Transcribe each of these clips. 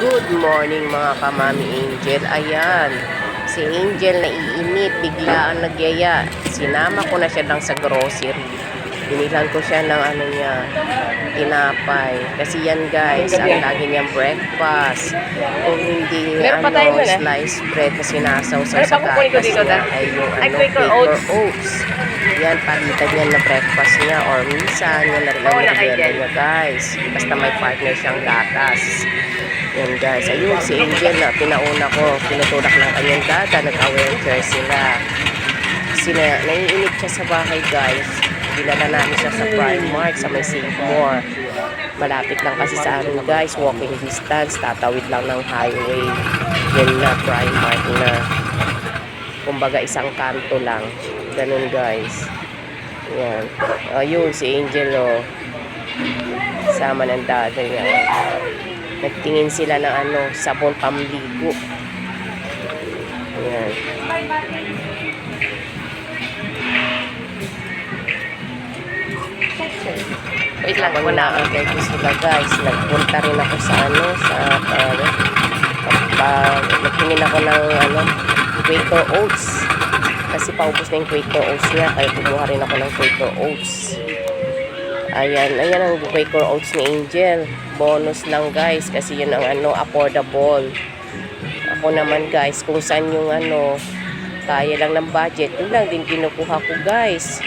Good morning mga kamami Angel. Ayan, si Angel naiinip, bigla ang nagyaya. Sinama ko na siya lang sa grocery. Binilan ko siya ng tinapay. Kasi yan guys, ang lagi niyang breakfast. Kung hindi sliced bread na sinasawsaw sa gatas niya ay yung Quaker Oats. Yan, palitan yan na breakfast niya or minsan yan na rin ang merienda niya guys. Basta may partner siyang gatas. Yan guys, ayun si Angel na pinauna ko, pinutulak ng kanyang data, nag-aware sila. Kasi naiinip siya sa bahay guys. Dinala namin siya sa Primark, sa may Save More. Malapit lang kasi sa amin guys, walking distance, tatawid lang ng highway. Yan na, Primark na. Kumbaga isang kanto lang. Ganun guys. Yan. Ayun si Angel oh. Sama ng dada niya. Nagtingin sila ng sabon pamligo. Ayan. Wait lang, wala ang kay sila guys. Nagpunta rin ako sa nagtingin ako ng Quaker Oats. Kasi paubos na yung Quaker Oats niya. Kaya kumuha rin ako ng Quaker Oats. Ayan ang Quaker Oats ni Angel. Bonus lang guys kasi yun ang affordable. Ako naman guys, kung saan yung kaya lang ng budget, yun lang din kinukuha ko guys.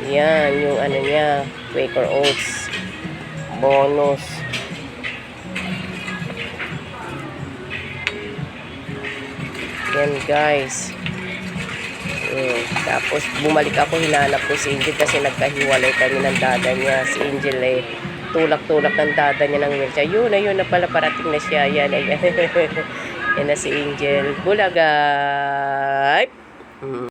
Yan yung niya, Quaker Oats. Bonus. Yan guys. Tapos bumalik ako, hinanap ko si Angel kasi nagkahiwalay kami ng dada niya. Si Angel tulak-tulak ng dada niya ng wheelchair. Ayun na pala, parating na siya. Yan yan na si Angel. Bulagay!